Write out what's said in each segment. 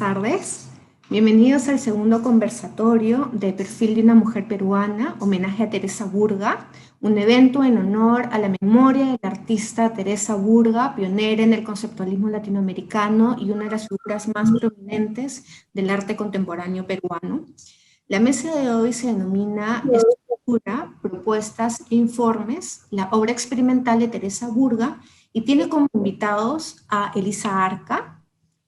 tardes. Bienvenidos al segundo conversatorio de Perfil de una Mujer Peruana, homenaje a Teresa Burga, un evento en honor a la memoria de la artista Teresa Burga, pionera en el conceptualismo latinoamericano y una de las figuras más prominentes del arte contemporáneo peruano. La mesa de hoy se denomina Estructura, Propuestas e Informes, la obra experimental de Teresa Burga, y tiene como invitados a Elisa Arca.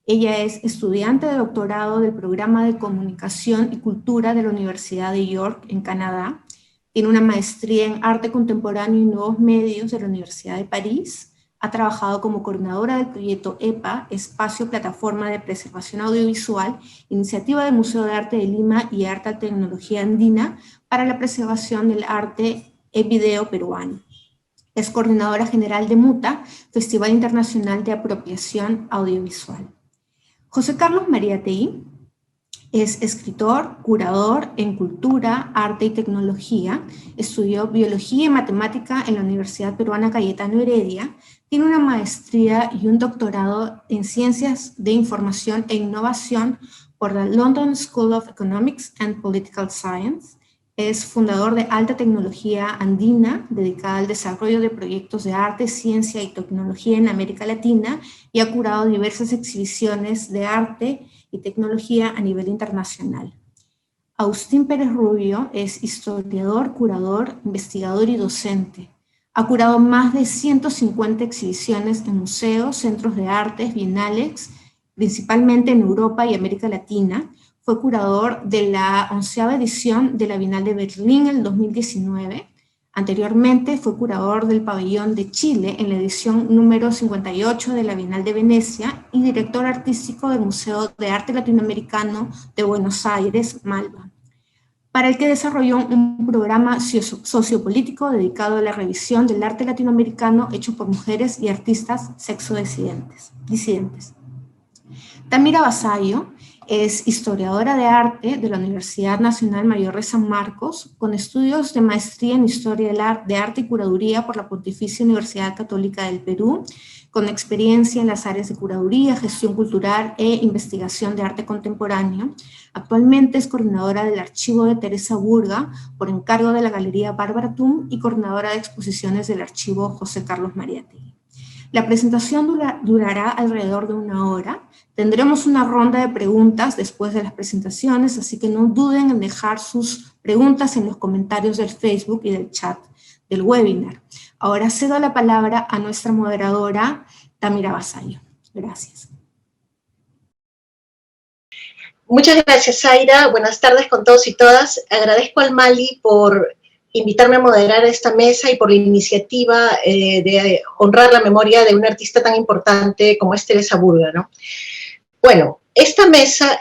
Ella es estudiante de doctorado del programa de Comunicación y Cultura de la Universidad de York, en Canadá. Tiene una maestría en Arte Contemporáneo y Nuevos Medios de la Universidad de París. Ha trabajado como coordinadora del proyecto EPA, Espacio Plataforma de Preservación Audiovisual, iniciativa del Museo de Arte de Lima y Alta Tecnología Andina para la preservación del arte en video peruano. Es coordinadora general de MUTA, Festival Internacional de Apropiación Audiovisual. José Carlos Mariátegui es escritor, curador en cultura, arte y tecnología. Estudió biología y matemática en la Universidad Peruana Cayetano Heredia. Tiene una maestría y un doctorado en ciencias de información e innovación por la London School of Economics and Political Science. Es fundador de Alta Tecnología Andina, dedicada al desarrollo de proyectos de arte, ciencia y tecnología en América Latina, y ha curado diversas exhibiciones de arte y tecnología a nivel internacional. Agustín Pérez Rubio es historiador, curador, investigador y docente. Ha curado más de 150 exhibiciones en museos, centros de artes, bienales, principalmente en Europa y América Latina. Fue curador de la 11ª edición de la Bienal de Berlín en el 2019. Anteriormente fue curador del Pabellón de Chile en la edición número 58 de la Bienal de Venecia y director artístico del Museo de Arte Latinoamericano de Buenos Aires, Malva, para el que desarrolló un programa sociopolítico dedicado a la revisión del arte latinoamericano hecho por mujeres y artistas sexodisidentes. Tamira Basayo es historiadora de arte de la Universidad Nacional Mayor de San Marcos, con estudios de maestría en Historia de Arte y Curaduría por la Pontificia Universidad Católica del Perú, con experiencia en las áreas de curaduría, gestión cultural e investigación de arte contemporáneo. Actualmente es coordinadora del Archivo de Teresa Burga, por encargo de la Galería Bárbara Tum, y coordinadora de exposiciones del Archivo José Carlos Mariátegui. La presentación durará alrededor de 1 hora. Tendremos una ronda de preguntas después de las presentaciones, así que no duden en dejar sus preguntas en los comentarios del Facebook y del chat del webinar. Ahora cedo la palabra a nuestra moderadora, Tamira Basayo. Gracias. Muchas gracias, Zaira. Buenas tardes con todos y todas. Agradezco al Mali por invitarme a moderar esta mesa y por la iniciativa de honrar la memoria de una artista tan importante como es Teresa Burga, ¿no? Bueno, esta mesa,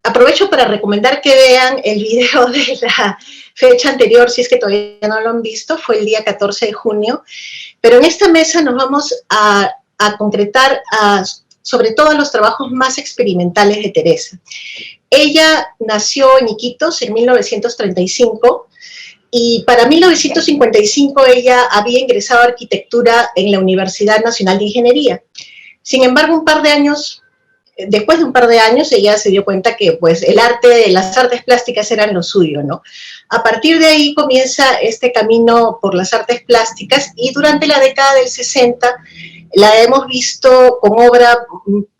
aprovecho para recomendar que vean el video de la fecha anterior, si es que todavía no lo han visto, fue el día 14 de junio, pero en esta mesa nos vamos a concretar sobre todo los trabajos más experimentales de Teresa. Ella nació en Iquitos en 1935, y para 1955 ella había ingresado a arquitectura en la Universidad Nacional de Ingeniería. Sin embargo, después de un par de años, ella se dio cuenta que pues, las artes plásticas eran lo suyo, ¿no? A partir de ahí comienza este camino por las artes plásticas, y durante la década del 60 la hemos visto con obra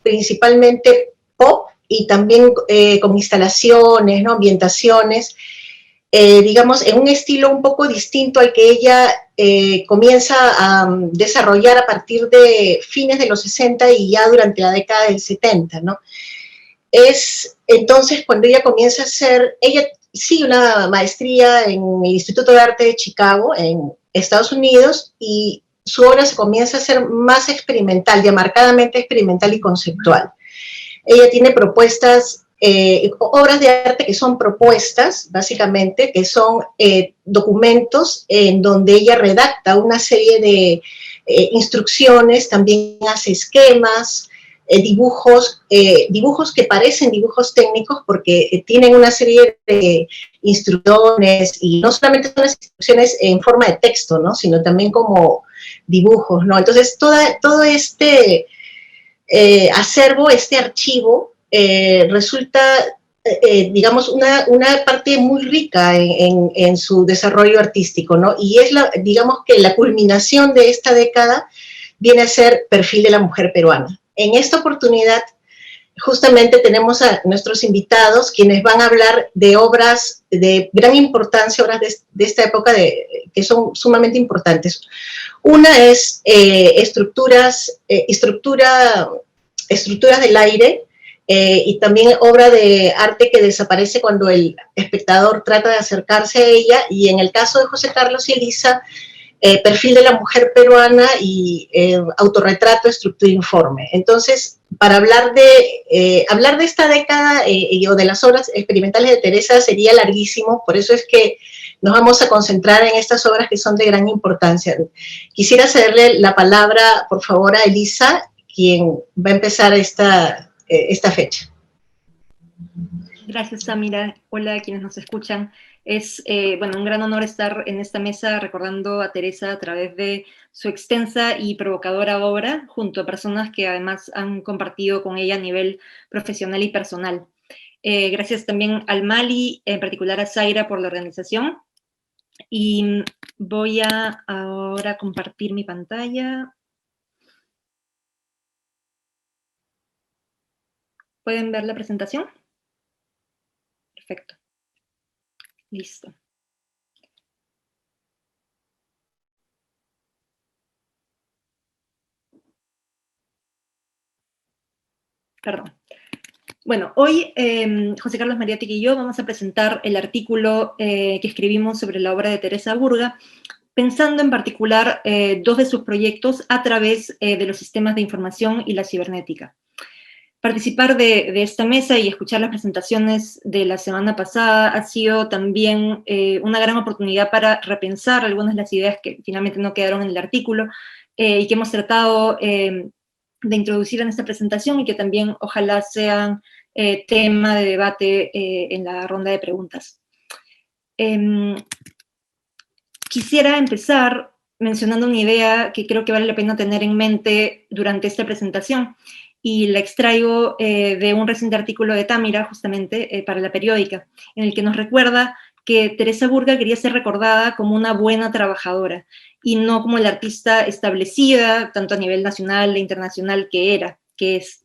principalmente pop y también con instalaciones, ¿no? Ambientaciones, digamos, en un estilo un poco distinto al que ella comienza a desarrollar a partir de fines de los 60 y ya durante la década del 70, ¿no? Es entonces cuando ella comienza a ella sigue una maestría en el Instituto de Arte de Chicago, en Estados Unidos, y su obra se comienza a hacer más experimental, ya marcadamente experimental y conceptual. Ella tiene propuestas, obras de arte que son propuestas, básicamente, que son documentos en donde ella redacta una serie de instrucciones, también hace esquemas, dibujos que parecen dibujos técnicos porque tienen una serie de instrucciones, y no solamente son las instrucciones en forma de texto, ¿no? Sino también como dibujos, ¿no? Entonces, todo este acervo, este archivo, resulta, digamos, una parte muy rica en su desarrollo artístico, ¿no? Y es, digamos, que la culminación de esta década viene a ser Perfil de la Mujer Peruana. En esta oportunidad, justamente tenemos a nuestros invitados, quienes van a hablar de obras de gran importancia, obras de esta época que son sumamente importantes. Una es estructuras del aire, y también obra de arte que desaparece cuando el espectador trata de acercarse a ella, y en el caso de José Carlos y Elisa, Perfil de la Mujer Peruana y Autorretrato, Estructura Informe. Entonces, para hablar de esta década o de las obras experimentales de Teresa sería larguísimo, por eso es que nos vamos a concentrar en estas obras que son de gran importancia. Quisiera cederle la palabra, por favor, a Elisa, quien va a empezar esta fecha. Gracias, Samira. Hola a quienes nos escuchan. Es un gran honor estar en esta mesa recordando a Teresa a través de su extensa y provocadora obra, junto a personas que además han compartido con ella a nivel profesional y personal. Gracias también al Mali, en particular a Zaira por la organización. Y voy a ahora compartir mi pantalla. ¿Pueden ver la presentación? Perfecto. Listo. Perdón. Bueno, hoy José Carlos Mariátegui y yo vamos a presentar el artículo que escribimos sobre la obra de Teresa Burga, pensando en particular dos de sus proyectos a través de los sistemas de información y la cibernética. Participar de esta mesa y escuchar las presentaciones de la semana pasada ha sido también una gran oportunidad para repensar algunas de las ideas que finalmente no quedaron en el artículo y que hemos tratado de introducir en esta presentación y que también ojalá sean tema de debate en la ronda de preguntas. Quisiera empezar mencionando una idea que creo que vale la pena tener en mente durante esta presentación, y la extraigo de un reciente artículo de Támira, justamente, para La Periódica, en el que nos recuerda que Teresa Burga quería ser recordada como una buena trabajadora, y no como la artista establecida, tanto a nivel nacional e internacional que es.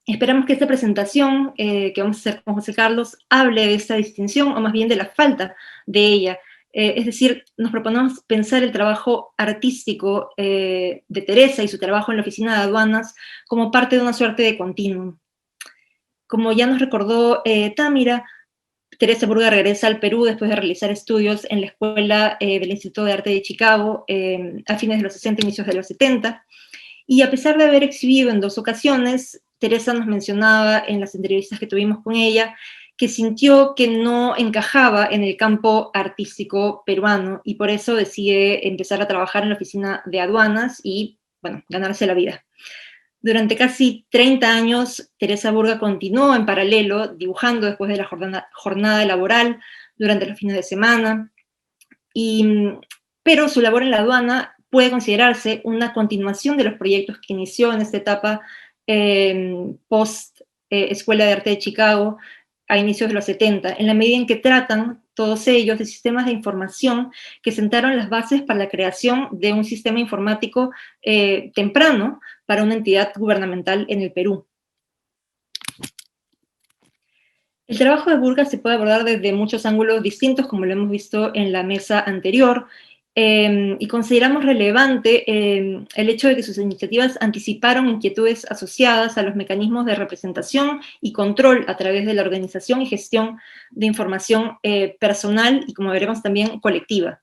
Esperamos que esta presentación que vamos a hacer con José Carlos hable de esta distinción, o más bien de la falta de ella. Es decir, nos proponemos pensar el trabajo artístico de Teresa y su trabajo en la oficina de aduanas como parte de una suerte de continuum. Como ya nos recordó Támira, Teresa Burga regresa al Perú después de realizar estudios en la Escuela del Instituto de Arte de Chicago a fines de los 60, inicios de los 70, y a pesar de haber exhibido en 2 ocasiones, Teresa nos mencionaba en las entrevistas que tuvimos con ella que sintió que no encajaba en el campo artístico peruano y por eso decide empezar a trabajar en la oficina de aduanas y, bueno, ganarse la vida. Durante casi 30 años, Teresa Burga continuó en paralelo dibujando después de la jornada laboral, durante los fines de semana, pero su labor en la aduana puede considerarse una continuación de los proyectos que inició en esta etapa post Escuela de Arte de Chicago, a inicios de los 70, en la medida en que tratan todos ellos de sistemas de información que sentaron las bases para la creación de un sistema informático temprano para una entidad gubernamental en el Perú. El trabajo de Burga se puede abordar desde muchos ángulos distintos, como lo hemos visto en la mesa anterior, y consideramos relevante el hecho de que sus iniciativas anticiparon inquietudes asociadas a los mecanismos de representación y control a través de la organización y gestión de información personal y, como veremos, también colectiva.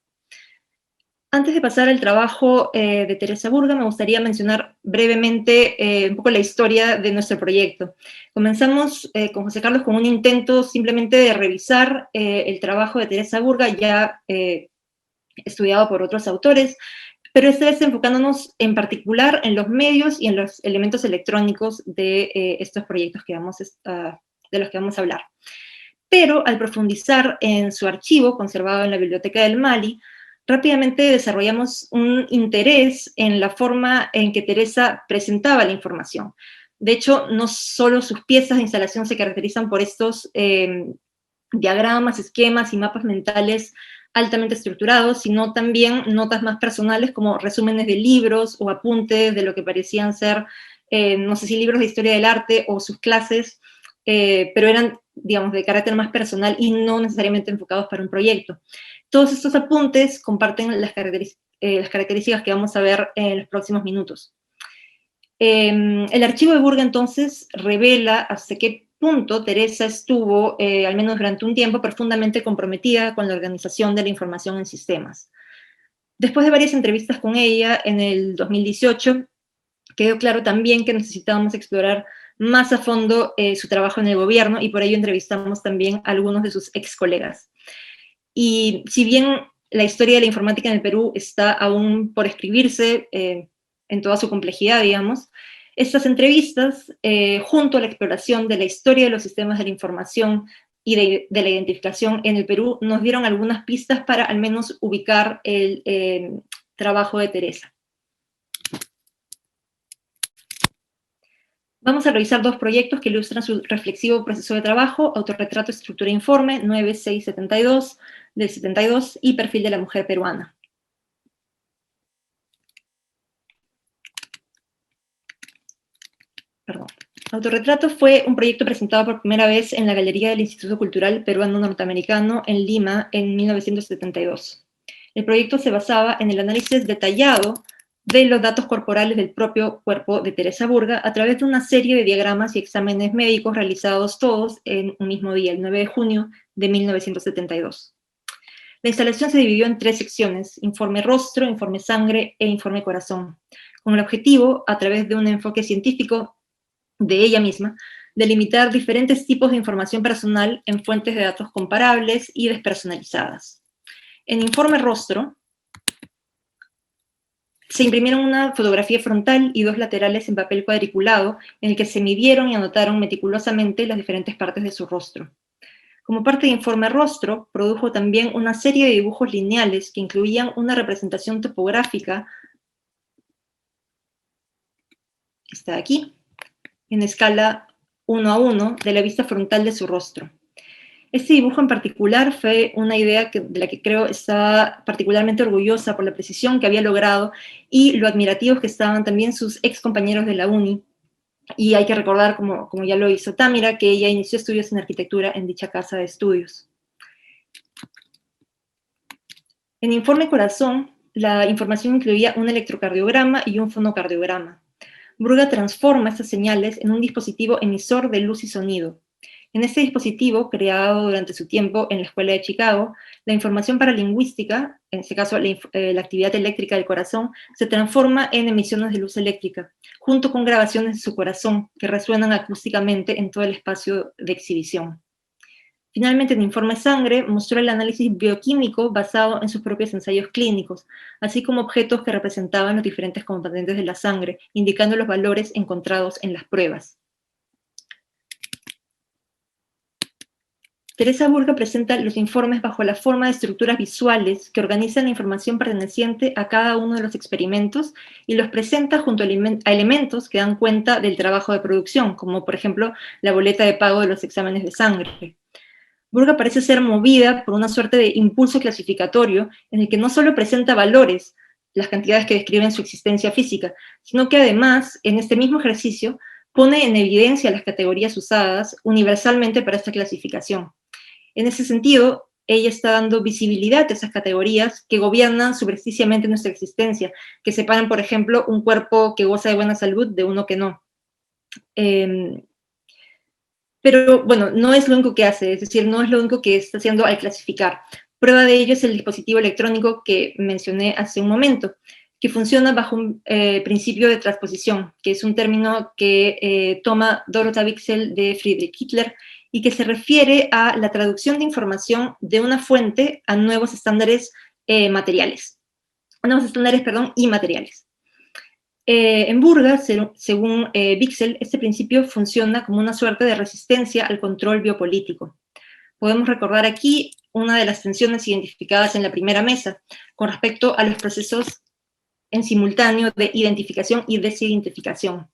Antes de pasar al trabajo de Teresa Burga, me gustaría mencionar brevemente un poco la historia de nuestro proyecto. Comenzamos con José Carlos con un intento simplemente de revisar el trabajo de Teresa Burga, ya estudiado por otros autores, pero esta vez enfocándonos en particular en los medios y en los elementos electrónicos de estos proyectos de los que vamos a hablar. Pero al profundizar en su archivo, conservado en la Biblioteca del Mali, rápidamente desarrollamos un interés en la forma en que Teresa presentaba la información. De hecho, no solo sus piezas de instalación se caracterizan por estos diagramas, esquemas y mapas mentales altamente estructurados, sino también notas más personales como resúmenes de libros o apuntes de lo que parecían ser, no sé si libros de historia del arte o sus clases, pero eran, digamos, de carácter más personal y no necesariamente enfocados para un proyecto. Todos estos apuntes comparten las características que vamos a ver en los próximos minutos. El archivo de Burga, entonces, revela hasta qué punto Teresa estuvo, al menos durante un tiempo, profundamente comprometida con la organización de la información en sistemas. Después de varias entrevistas con ella, en el 2018, quedó claro también que necesitábamos explorar más a fondo su trabajo en el gobierno, y por ello entrevistamos también a algunos de sus ex colegas. Y si bien la historia de la informática en el Perú está aún por escribirse, en toda su complejidad, digamos, estas entrevistas, junto a la exploración de la historia de los sistemas de la información y de la identificación en el Perú, nos dieron algunas pistas para al menos ubicar el trabajo de Teresa. Vamos a revisar dos proyectos que ilustran su reflexivo proceso de trabajo: Autorretrato, Estructura e Informe, 9672 del 72, y Perfil de la Mujer Peruana. Perdón. Autorretrato fue un proyecto presentado por primera vez en la Galería del Instituto Cultural Peruano Norteamericano en Lima en 1972. El proyecto se basaba en el análisis detallado de los datos corporales del propio cuerpo de Teresa Burga a través de una serie de diagramas y exámenes médicos realizados todos en un mismo día, el 9 de junio de 1972. La instalación se dividió en 3 secciones: informe rostro, informe sangre e informe corazón, con el objetivo, a través de un enfoque científico de ella misma, delimitar diferentes tipos de información personal en fuentes de datos comparables y despersonalizadas. En informe rostro, se imprimieron una fotografía frontal y 2 laterales en papel cuadriculado, en el que se midieron y anotaron meticulosamente las diferentes partes de su rostro. Como parte de informe rostro, produjo también una serie de dibujos lineales que incluían una representación topográfica, está aquí, en escala 1:1 de la vista frontal de su rostro. Este dibujo en particular fue una idea de la que creo estaba particularmente orgullosa por la precisión que había logrado y lo admirativos que estaban también sus ex compañeros de la uni. Y hay que recordar, como ya lo hizo Támira, que ella inició estudios en arquitectura en dicha casa de estudios. En informe corazón, la información incluía un electrocardiograma y un fonocardiograma. Burga transforma estas señales en un dispositivo emisor de luz y sonido. En este dispositivo, creado durante su tiempo en la Escuela de Chicago, la información paralingüística, en este caso la actividad eléctrica del corazón, se transforma en emisiones de luz eléctrica, junto con grabaciones de su corazón, que resuenan acústicamente en todo el espacio de exhibición. Finalmente, en informe sangre, mostró el análisis bioquímico basado en sus propios ensayos clínicos, así como objetos que representaban los diferentes componentes de la sangre, indicando los valores encontrados en las pruebas. Teresa Burga presenta los informes bajo la forma de estructuras visuales que organizan la información perteneciente a cada uno de los experimentos y los presenta junto a elementos que dan cuenta del trabajo de producción, como por ejemplo la boleta de pago de los exámenes de sangre. Burga parece ser movida por una suerte de impulso clasificatorio en el que no solo presenta valores, las cantidades que describen su existencia física, sino que además, en este mismo ejercicio, pone en evidencia las categorías usadas universalmente para esta clasificación. En ese sentido, ella está dando visibilidad a esas categorías que gobiernan subrepticiamente nuestra existencia, que separan, por ejemplo, un cuerpo que goza de buena salud de uno que no. Pero, bueno, no es lo único que hace, es decir, no es lo único que está haciendo al clasificar. Prueba de ello es el dispositivo electrónico que mencioné hace un momento, que funciona bajo un principio de transposición, que es un término que toma Dorota Wicksell de Friedrich Hitler, y que se refiere a la traducción de información de una fuente a nuevos estándares imateriales. En Burga, según Wicksell, este principio funciona como una suerte de resistencia al control biopolítico. Podemos recordar aquí una de las tensiones identificadas en la primera mesa, con respecto a los procesos en simultáneo de identificación y desidentificación.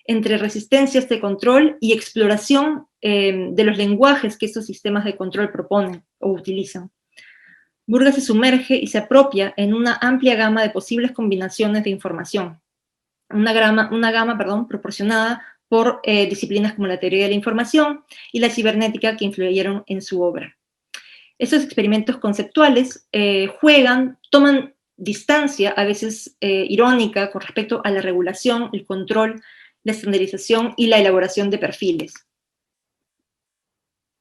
entre resistencia a este control y exploración de los lenguajes que estos sistemas de control proponen o utilizan. Burga se sumerge y se apropia en una amplia gama de posibles combinaciones de información, una gama proporcionada por disciplinas como la teoría de la información y la cibernética que influyeron en su obra. Estos experimentos conceptuales toman distancia, a veces irónica, con respecto a la regulación, el control, la estandarización y la elaboración de perfiles.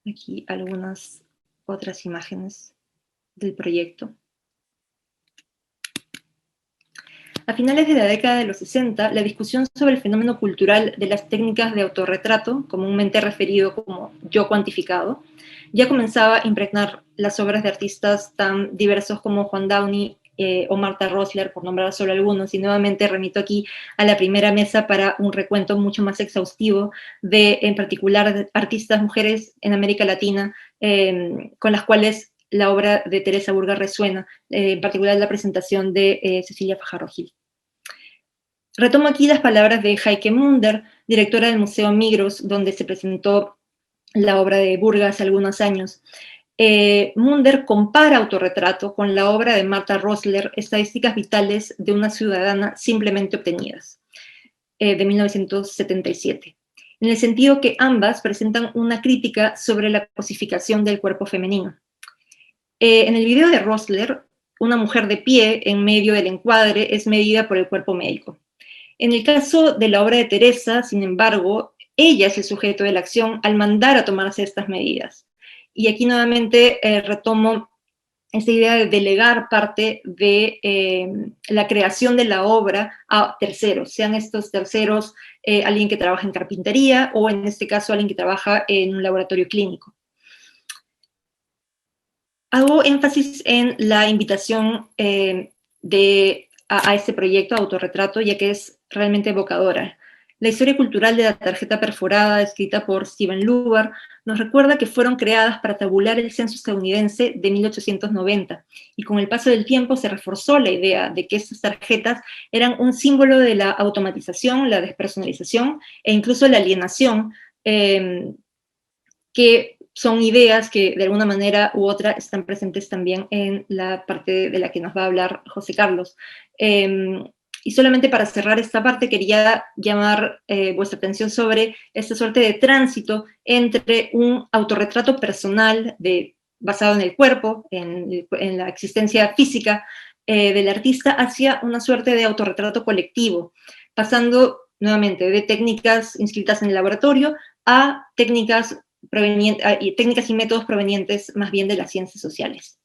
Aquí algunas otras imágenes del proyecto. A finales de la década de los 60, la discusión sobre el fenómeno cultural de las técnicas de autorretrato, comúnmente referido como yo cuantificado, ya comenzaba a impregnar las obras de artistas tan diversos como Juan Downey o Martha Rosler, por nombrar solo algunos, y nuevamente remito aquí a la primera mesa para un recuento mucho más exhaustivo de, en particular, artistas mujeres en América Latina, con las cuales la obra de Teresa Burga resuena, en particular la presentación de Cecilia Fajardo Gil. Retomo aquí las palabras de Heike Munder, directora del Museo Migros, donde se presentó la obra de Burga hace algunos años. Munder compara Autorretrato con la obra de Martha Rosler, Estadísticas vitales de una ciudadana simplemente obtenidas, de 1977, en el sentido que ambas presentan una crítica sobre la cosificación del cuerpo femenino. En el video de Rosler, una mujer de pie en medio del encuadre es medida por el cuerpo médico. En el caso de la obra de Teresa, sin embargo, ella es el sujeto de la acción al mandar a tomarse estas medidas. Y aquí nuevamente retomo esta idea de delegar parte de la creación de la obra a terceros, sean estos terceros alguien que trabaja en carpintería o en este caso alguien que trabaja en un laboratorio clínico. Hago énfasis en la invitación a este proyecto Autorretrato, ya que es realmente evocadora. La historia cultural de la tarjeta perforada, escrita por Steven Lubar, nos recuerda que fueron creadas para tabular el censo estadounidense de 1890, y con el paso del tiempo se reforzó la idea de que estas tarjetas eran un símbolo de la automatización, la despersonalización e incluso la alienación, que son ideas que de alguna manera u otra están presentes también en la parte de la que nos va a hablar José Carlos. Y solamente para cerrar esta parte quería llamar vuestra atención sobre esta suerte de tránsito entre un autorretrato personal basado en el cuerpo, en la existencia física del artista, hacia una suerte de autorretrato colectivo, pasando nuevamente de técnicas inscritas en el laboratorio a técnicas y métodos provenientes más bien de las ciencias sociales.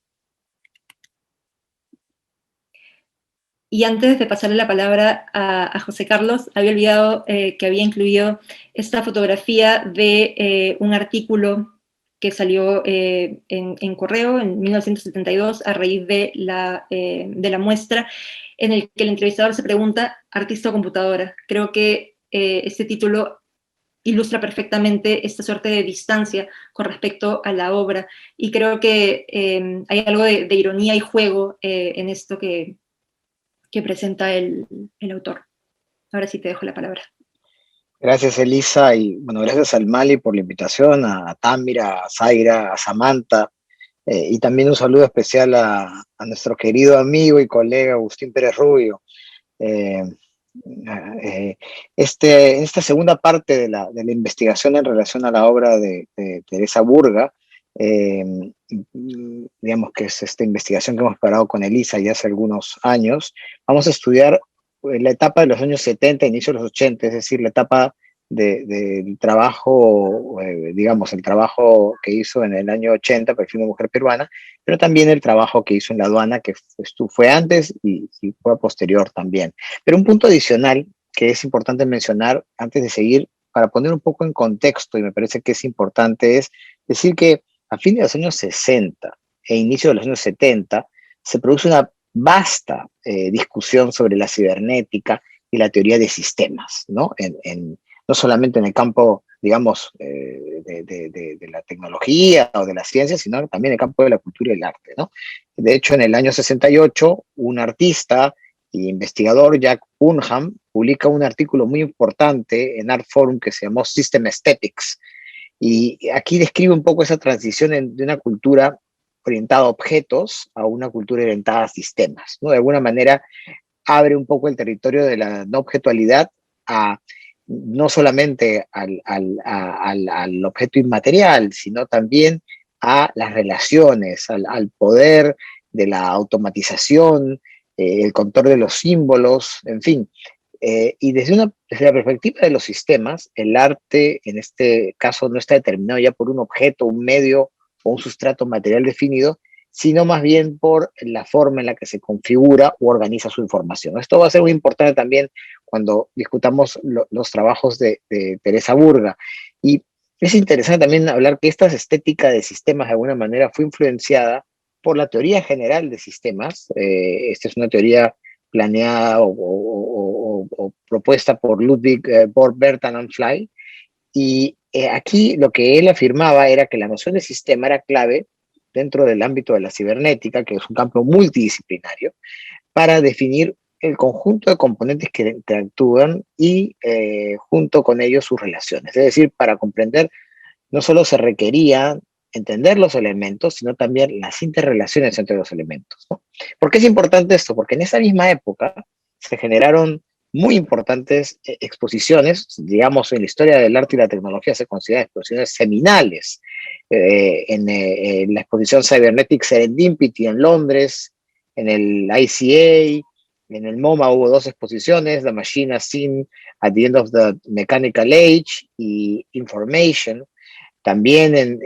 Y antes de pasarle la palabra a José Carlos, había olvidado que había incluido esta fotografía de un artículo que salió en Correo en 1972 a raíz de la muestra, en el que el entrevistador se pregunta, ¿artista o computadora? Creo que este título ilustra perfectamente esta suerte de distancia con respecto a la obra, y creo que hay algo de ironía y juego en esto que presenta el autor. Ahora sí te dejo la palabra. Gracias, Elisa, y bueno, gracias al Mali por la invitación, a Támira, a Zaira, a Samantha, y también un saludo especial a nuestro querido amigo y colega Agustín Pérez Rubio. En esta segunda parte de la investigación en relación a la obra de Teresa Burga, digamos que es esta investigación que hemos preparado con Elisa ya hace algunos años, vamos a estudiar la etapa de los años 70, inicio de los 80, es decir, la etapa del trabajo, digamos, el trabajo que hizo en el año 80, Perfil de Mujer Peruana, pero también el trabajo que hizo en la aduana, que fue antes y fue posterior también. Pero un punto adicional que es importante mencionar antes de seguir, para poner un poco en contexto, y me parece que es importante, es decir que a fines de los años 60 e inicio de los años 70 se produce una vasta discusión sobre la cibernética y la teoría de sistemas, ¿no? No solamente en el campo, digamos, de la tecnología o de la ciencia, sino también en el campo de la cultura y el arte, ¿no? De hecho, en el año 68, un artista e investigador, Jack Punham, publica un artículo muy importante en Art Forum que se llamó System Aesthetics, y aquí describe un poco esa transición de una cultura orientada a objetos a una cultura orientada a sistemas, ¿no? De alguna manera abre un poco el territorio de la no objetualidad a no solamente al objeto inmaterial, sino también a las relaciones, al poder de la automatización, el control de los símbolos, en fin. Y desde la perspectiva de los sistemas, el arte en este caso no está determinado ya por un objeto, un medio o un sustrato material definido, sino más bien por la forma en la que se configura o organiza su información. Esto va a ser muy importante también cuando discutamos los trabajos de Teresa Burga. Y es interesante también hablar que esta estética de sistemas de alguna manera fue influenciada por la teoría general de sistemas. Esta es una teoría planeada o propuesta por Ludwig Bertalanffy Fly. Y aquí lo que él afirmaba era que la noción de sistema era clave dentro del ámbito de la cibernética, que es un campo multidisciplinario, para definir el conjunto de componentes que interactúan y junto con ellos sus relaciones. Es decir, para comprender no solo se requería entender los elementos, sino también las interrelaciones entre los elementos, ¿no? ¿Por qué es importante esto? Porque en esa misma época se generaron muy importantes exposiciones, digamos, en la historia del arte y la tecnología se consideran exposiciones seminales. En la exposición Cybernetic Serendipity en Londres, en el ICA, en el MoMA hubo 2 exposiciones, The Machine as Seen at the End of the Mechanical Age y Information. También,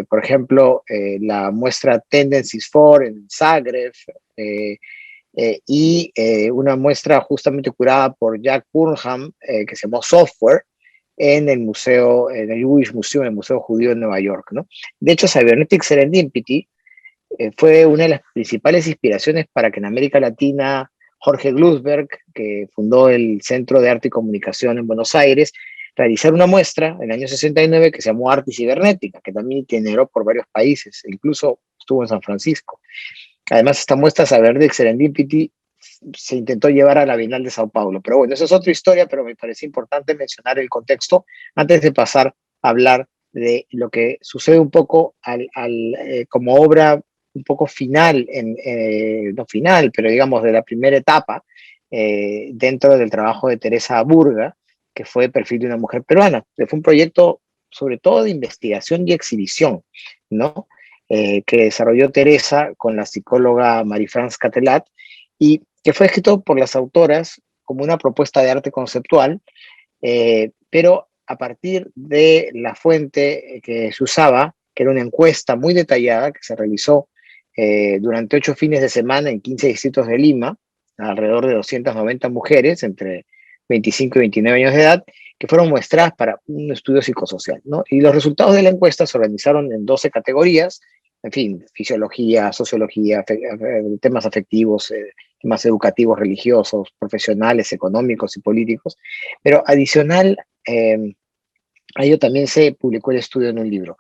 por ejemplo, la muestra Tendencies 4 en Zagreb, y una muestra justamente curada por Jack Burnham, que se llamó Software, en el museo, en el Jewish Museum, el Museo Judío en Nueva York, ¿no? De hecho, Cybernetic Serendipity fue una de las principales inspiraciones para que en América Latina Jorge Glusberg, que fundó el Centro de Arte y Comunicación en Buenos Aires, realizara una muestra en el año 69 que se llamó Arte y Cibernética, que también itineró por varios países, incluso estuvo en San Francisco. Además, esta muestra Cybernetic Serendipity se intentó llevar a la Bienal de Sao Paulo. Pero bueno, eso es otra historia, pero me parece importante mencionar el contexto antes de pasar a hablar de lo que sucede un poco como obra un poco final, no final, pero digamos de la primera etapa dentro del trabajo de Teresa Burga, que fue Perfil de una mujer peruana. Que fue un proyecto sobre todo de investigación y exhibición, ¿no? Que desarrolló Teresa con la psicóloga Marie-France Catelat y que fue escrito por las autoras como una propuesta de arte conceptual, pero a partir de la fuente que se usaba, que era una encuesta muy detallada que se realizó durante 8 fines de semana en 15 distritos de Lima, alrededor de 290 mujeres entre 25 y 29 años de edad, que fueron muestradas para un estudio psicosocial, ¿no? Y los resultados de la encuesta se organizaron en 12 categorías, en fin, fisiología, sociología, temas afectivos, temas educativos, religiosos, profesionales, económicos y políticos. Pero adicional a ello también se publicó el estudio en un libro.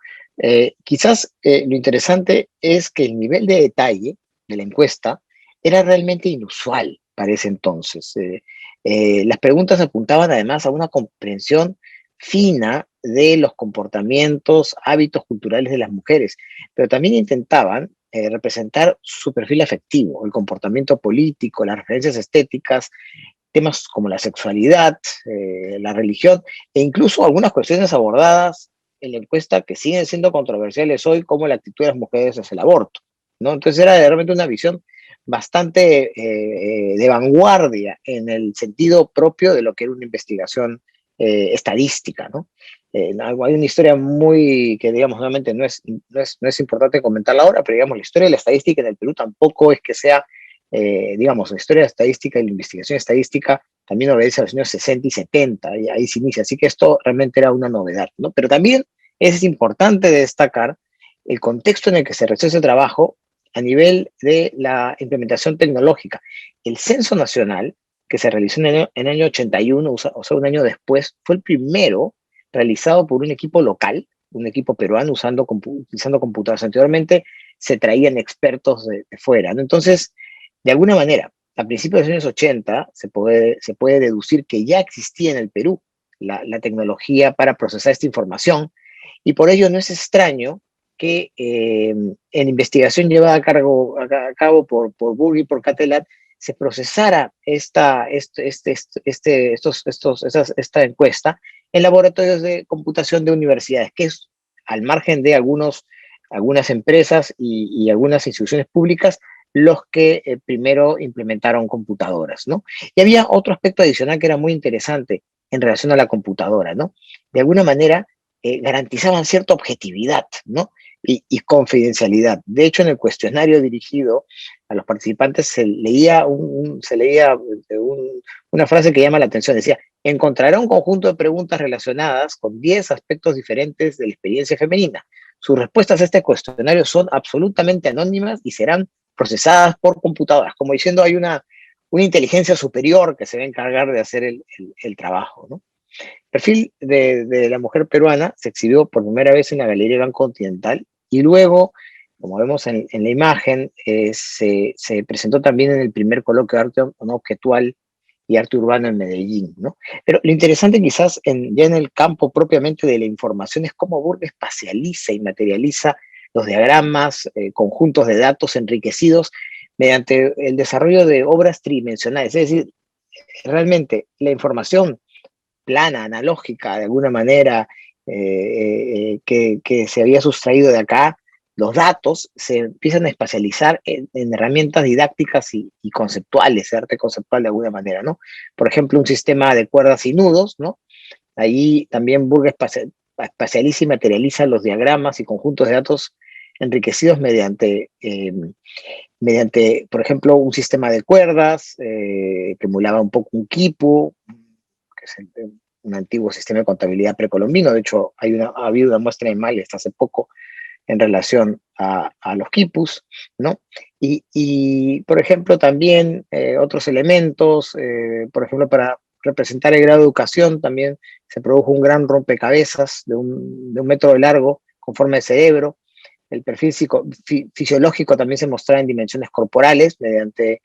Quizás lo interesante es que el nivel de detalle de la encuesta era realmente inusual para ese entonces. Las preguntas apuntaban además a una comprensión fina de los comportamientos, hábitos culturales de las mujeres, pero también intentaban representar su perfil afectivo, el comportamiento político, las referencias estéticas, temas como la sexualidad, la religión, e incluso algunas cuestiones abordadas en la encuesta que siguen siendo controversiales hoy, como la actitud de las mujeres hacia el aborto, ¿no? Entonces era realmente una visión bastante de vanguardia en el sentido propio de lo que era una investigación estadística, ¿no? Hay una historia muy que, digamos, obviamente no es importante comentarla ahora, pero digamos, la historia de la estadística en el Perú tampoco es que sea, digamos, la historia de la estadística y la investigación estadística también obedece a los años 60 y 70, y ahí se inicia, así que esto realmente era una novedad, ¿no? Pero también es importante destacar el contexto en el que se realizó ese trabajo a nivel de la implementación tecnológica. El Censo Nacional, que se realizó en el año 81, o sea, un año después, fue el primero realizado por un equipo local, un equipo peruano utilizando computadoras. Anteriormente se traían expertos de fuera, ¿no? Entonces, de alguna manera, a principios de los años 80 se puede deducir que ya existía en el Perú la tecnología para procesar esta información, y por ello no es extraño que en investigación llevada a cabo por Burga y por Catelat se procesara esta encuesta en laboratorios de computación de universidades, que es al margen de algunas empresas y algunas instituciones públicas los que primero implementaron computadoras, ¿no? Y había otro aspecto adicional que era muy interesante en relación a la computadora, ¿no? De alguna manera garantizaban cierta objetividad, ¿no? Y confidencialidad. De hecho, en el cuestionario dirigido a los participantes se leía una frase que llama la atención. Decía: encontrará un conjunto de preguntas relacionadas con 10 aspectos diferentes de la experiencia femenina. Sus respuestas a este cuestionario son absolutamente anónimas y serán procesadas por computadoras, como diciendo hay una inteligencia superior que se va a encargar de hacer el trabajo, ¿no? El perfil de la mujer peruana se exhibió por primera vez en la Galería Gran Continental y luego, como vemos en la imagen, se presentó también en el primer coloquio de arte no objetual y arte urbano en Medellín, ¿no? Pero lo interesante quizás ya en el campo propiamente de la información es cómo Burga espacializa y materializa los diagramas, conjuntos de datos enriquecidos mediante el desarrollo de obras tridimensionales. Es decir, realmente la información plana, analógica, de alguna manera, que se había sustraído de acá, los datos se empiezan a espacializar en herramientas didácticas y conceptuales, arte conceptual de alguna manera, ¿no? Por ejemplo, un sistema de cuerdas y nudos, ¿no? Ahí también Burga espacializa y materializa los diagramas y conjuntos de datos enriquecidos mediante, por ejemplo, un sistema de cuerdas que emulaba un poco un quipu, que es un antiguo sistema de contabilidad precolombino. De hecho, ha habido una muestra en Mali hasta hace poco en relación a los quipus, ¿no? Y por ejemplo, también otros elementos, por ejemplo, para representar el grado de educación, también se produjo un gran rompecabezas de un metro de largo con forma de cerebro. El perfil fisiológico también se mostraba en dimensiones corporales mediante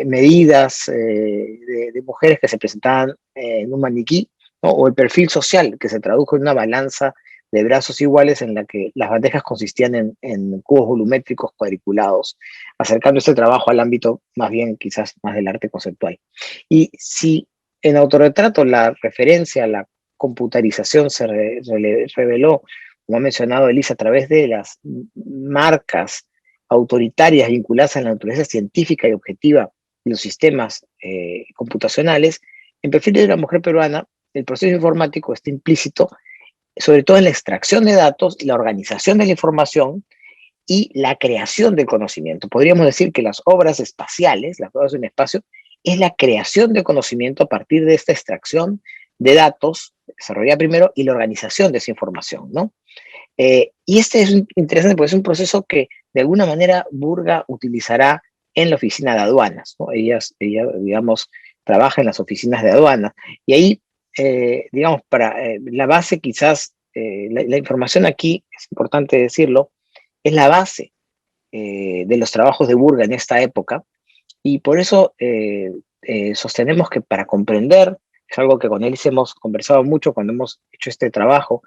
medidas de mujeres que se presentaban en un maniquí, ¿no? O el perfil social, que se tradujo en una balanza de brazos iguales en la que las bandejas consistían en cubos volumétricos cuadriculados, acercando este trabajo al ámbito más bien quizás más del arte conceptual. Y si en autorretrato la referencia a la computarización se reveló, como ha mencionado Elisa, a través de las marcas autoritarias vinculadas a la naturaleza científica y objetiva de los sistemas computacionales, en perfil de una mujer peruana, el proceso informático está implícito sobre todo en la extracción de datos, la organización de la información y la creación del conocimiento. Podríamos decir que las obras espaciales, las obras en espacio, es la creación de conocimiento a partir de esta extracción de datos desarrollada primero y la organización de esa información, ¿no? Y este es interesante porque es un proceso que de alguna manera Burga utilizará en la oficina de aduanas, ¿no? Ella, digamos, trabaja en las oficinas de aduanas y ahí, digamos, para la base quizás, la información aquí, es importante decirlo, es la base de los trabajos de Burga en esta época y por eso sostenemos que para comprender, es algo que con él hemos conversado mucho cuando hemos hecho este trabajo,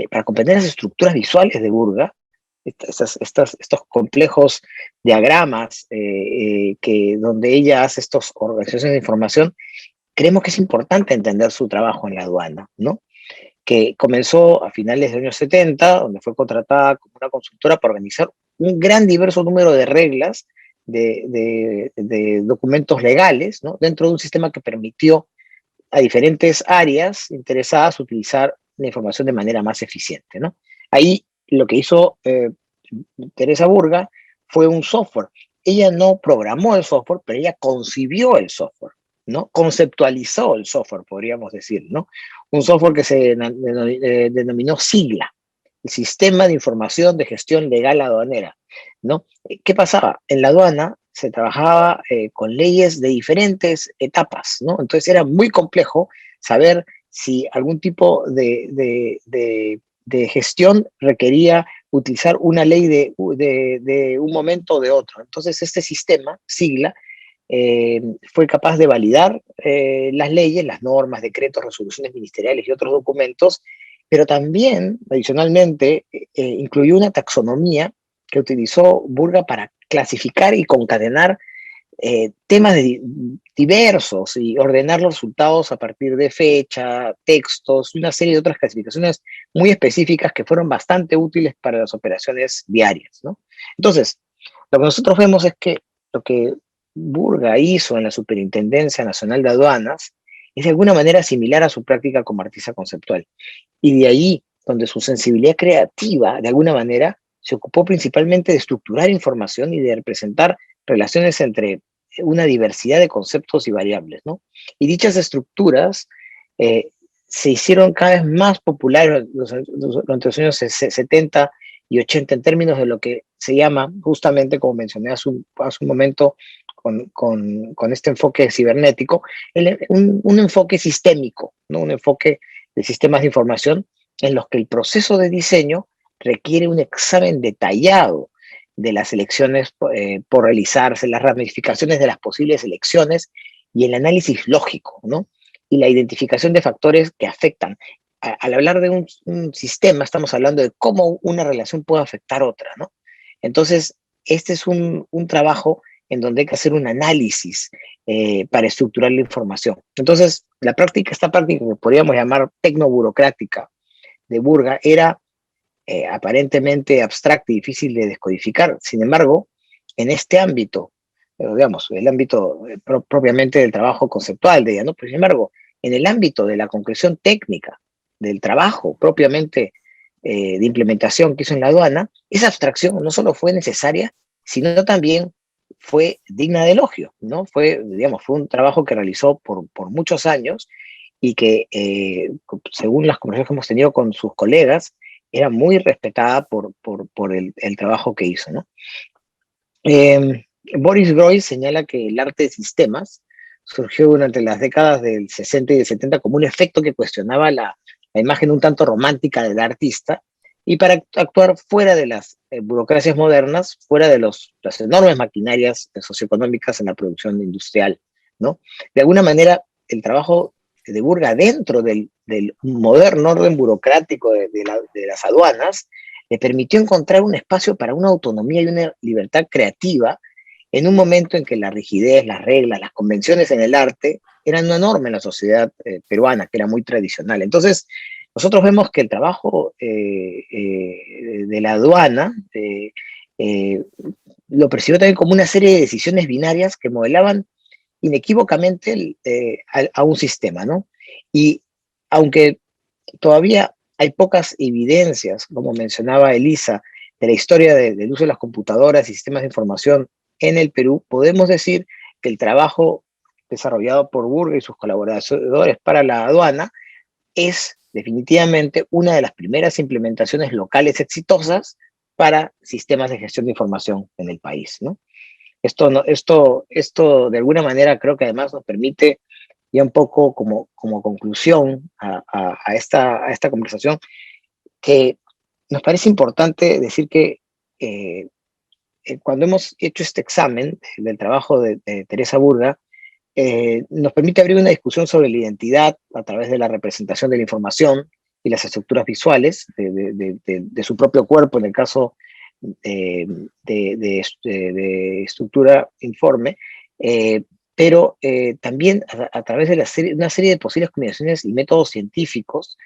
para comprender las estructuras visuales de Burga, estos complejos diagramas donde ella hace estas organizaciones de información, creemos que es importante entender su trabajo en la aduana, ¿no? Que comenzó a finales de los años 70, donde fue contratada como una consultora para organizar un gran diverso número de reglas de documentos legales, ¿no? Dentro de un sistema que permitió a diferentes áreas interesadas utilizar la información de manera más eficiente, ¿no? Ahí lo que hizo Teresa Burga fue un software. Ella no programó el software, pero ella concibió el software, ¿no? Conceptualizó el software, podríamos decir, ¿no? Un software que se denominó SIGLA, el Sistema de Información de Gestión Legal Aduanera, ¿no? ¿Qué pasaba? En la aduana se trabajaba con leyes de diferentes etapas, ¿no? Entonces era muy complejo saber si algún tipo de gestión requería utilizar una ley de un momento o de otro. Entonces, este sistema, sigla, fue capaz de validar las leyes, las normas, decretos, resoluciones ministeriales y otros documentos, pero también, adicionalmente, incluyó una taxonomía que utilizó Burga para clasificar y concadenar temas diversos y ordenar los resultados a partir de fecha, textos y una serie de otras clasificaciones muy específicas que fueron bastante útiles para las operaciones diarias, ¿no? Entonces, lo que nosotros vemos es que lo que Burga hizo en la Superintendencia Nacional de Aduanas es de alguna manera similar a su práctica como artista conceptual. Y de ahí, donde su sensibilidad creativa, de alguna manera, se ocupó principalmente de estructurar información y de representar relaciones entre una diversidad de conceptos y variables, ¿no? Y dichas estructuras se hicieron cada vez más populares durante los años 70 y 80 en términos de lo que se llama, justamente como mencioné hace un momento, con este enfoque cibernético, un enfoque sistémico, ¿no? Un enfoque de sistemas de información en los que el proceso de diseño requiere un examen detallado de las elecciones por realizarse, las ramificaciones de las posibles elecciones y el análisis lógico, ¿no? Y la identificación de factores que afectan. Al hablar de un sistema, estamos hablando de cómo una relación puede afectar otra, ¿no? Entonces, este es un trabajo en donde hay que hacer un análisis para estructurar la información. Entonces, esta práctica que podríamos llamar tecnoburocrática de Burga era aparentemente abstracta y difícil de descodificar. Sin embargo, en este ámbito, digamos, el ámbito propiamente del trabajo conceptual de ella, ¿no? Pero sin embargo, en el ámbito de la concreción técnica, del trabajo propiamente de implementación que hizo en la aduana, esa abstracción no solo fue necesaria, sino también fue digna de elogio, ¿no? Fue, digamos, fue un trabajo que realizó por muchos años y que, según las conversaciones que hemos tenido con sus colegas, era muy respetada por el trabajo que hizo, ¿no? Boris Groys señala que el arte de sistemas surgió durante las décadas del 60 y del 70 como un efecto que cuestionaba la imagen un tanto romántica del artista y para actuar fuera de las burocracias modernas, fuera de las enormes maquinarias socioeconómicas en la producción industrial, ¿no? De alguna manera, el trabajo de Burga dentro del moderno orden burocrático de las aduanas le permitió encontrar un espacio para una autonomía y una libertad creativa en un momento en que la rigidez, las reglas, las convenciones en el arte eran una norma en la sociedad peruana, que era muy tradicional. Entonces, nosotros vemos que el trabajo de la aduana lo percibió también como una serie de decisiones binarias que modelaban inequívocamente a un sistema, ¿no? Y aunque todavía hay pocas evidencias, como mencionaba Elisa, de la historia del uso de las computadoras y sistemas de información en el Perú, podemos decir que el trabajo desarrollado por Burga y sus colaboradores para la aduana es definitivamente una de las primeras implementaciones locales exitosas para sistemas de gestión de información en el país, ¿no? Esto de alguna manera creo que además nos permite ya un poco como conclusión a esta conversación, que nos parece importante decir que cuando hemos hecho este examen del trabajo de Teresa Burga, nos permite abrir una discusión sobre la identidad a través de la representación de la información y las estructuras visuales de su propio cuerpo, en el caso de estructura informe, pero también a través de una serie de posibles combinaciones y métodos científicos,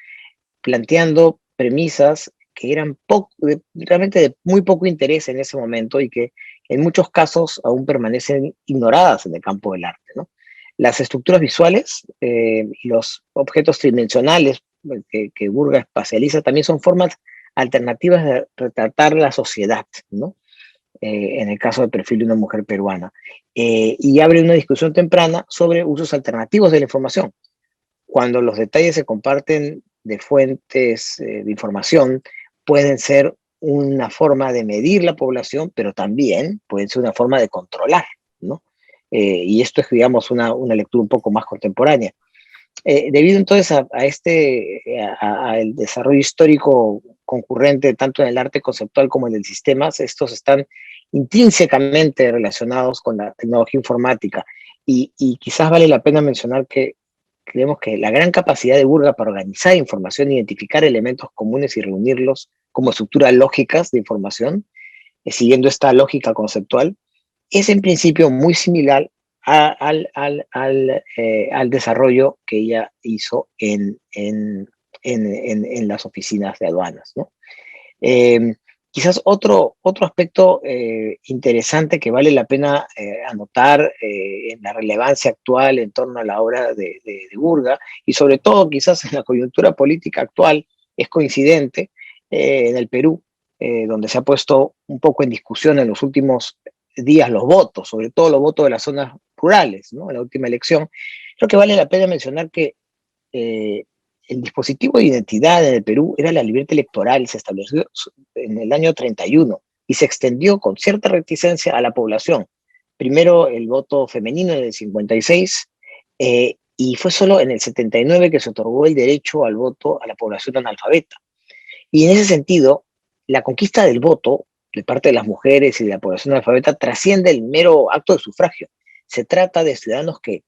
planteando premisas que eran realmente de muy poco interés en ese momento y que en muchos casos aún permanecen ignoradas en el campo del arte, ¿no? Las estructuras visuales y los objetos tridimensionales que Burga espacializa también son formas alternativas de retratar la sociedad, ¿no? En el caso del perfil de una mujer peruana. Y abre una discusión temprana sobre usos alternativos de la información. Cuando los detalles se comparten de fuentes de información, pueden ser una forma de medir la población, pero también pueden ser una forma de controlar, ¿no? Y esto es, digamos, una lectura un poco más contemporánea. Debido entonces al desarrollo histórico concurrente tanto en el arte conceptual como en el sistema, estos están intrínsecamente relacionados con la tecnología informática. Y quizás vale la pena mencionar que creemos que la gran capacidad de Burga para organizar información, identificar elementos comunes y reunirlos como estructuras lógicas de información, siguiendo esta lógica conceptual, es en principio muy similar al desarrollo que ella hizo en las oficinas de aduanas, ¿no? Quizás otro aspecto interesante que vale la pena anotar en la relevancia actual en torno a la obra de Burga, y sobre todo quizás en la coyuntura política actual, es coincidente en el Perú, donde se ha puesto un poco en discusión en los últimos días los votos, sobre todo los votos de las zonas rurales, ¿no? En la última elección. Creo que vale la pena mencionar que el dispositivo de identidad en el Perú era la libreta electoral, se estableció en el año 31 y se extendió con cierta reticencia a la población. Primero el voto femenino en el 56 y fue solo en el 79 que se otorgó el derecho al voto a la población analfabeta. Y en ese sentido, la conquista del voto de parte de las mujeres y de la población analfabeta trasciende el mero acto de sufragio. Se trata de ciudadanos que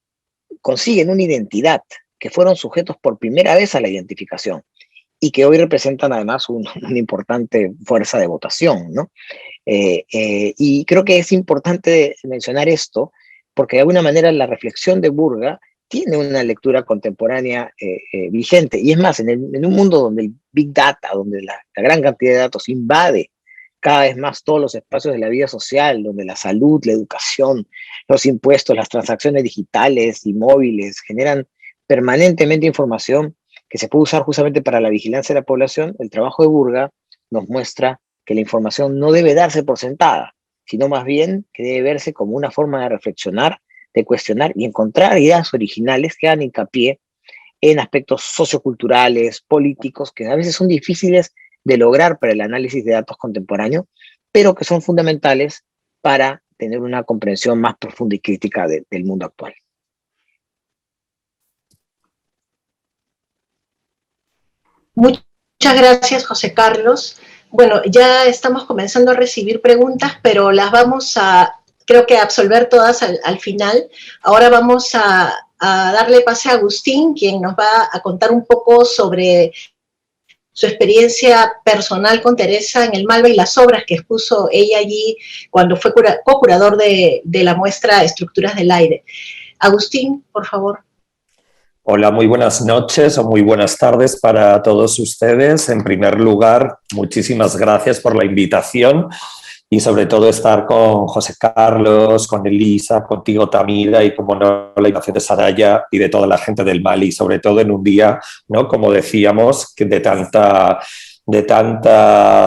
consiguen una identidad, que fueron sujetos por primera vez a la identificación y que hoy representan además una importante fuerza de votación, ¿no? Y creo que es importante mencionar esto porque de alguna manera la reflexión de Burga tiene una lectura contemporánea vigente. Y es más, en un mundo donde el Big Data, donde la gran cantidad de datos invade cada vez más todos los espacios de la vida social, donde la salud, la educación, los impuestos, las transacciones digitales y móviles generan permanentemente información que se puede usar justamente para la vigilancia de la población, el trabajo de Burga nos muestra que la información no debe darse por sentada, sino más bien que debe verse como una forma de reflexionar, de cuestionar y encontrar ideas originales que hagan hincapié en aspectos socioculturales, políticos, que a veces son difíciles de lograr para el análisis de datos contemporáneo, pero que son fundamentales para tener una comprensión más profunda y crítica del mundo actual. Muchas gracias, José Carlos. Bueno, ya estamos comenzando a recibir preguntas, pero las vamos a, creo que, absolver todas al final. Ahora vamos a darle pase a Agustín, quien nos va a contar un poco sobre su experiencia personal con Teresa en el Malva y las obras que expuso ella allí cuando fue co-curador de la muestra Estructuras del Aire. Agustín, por favor. Hola, muy buenas noches o muy buenas tardes para todos ustedes. En primer lugar, muchísimas gracias por la invitación y sobre todo estar con José Carlos, con Elisa, contigo Tamira y como no la invitación de Saraya y de toda la gente del Mali, sobre todo en un día, ¿no? Como decíamos, que de tanta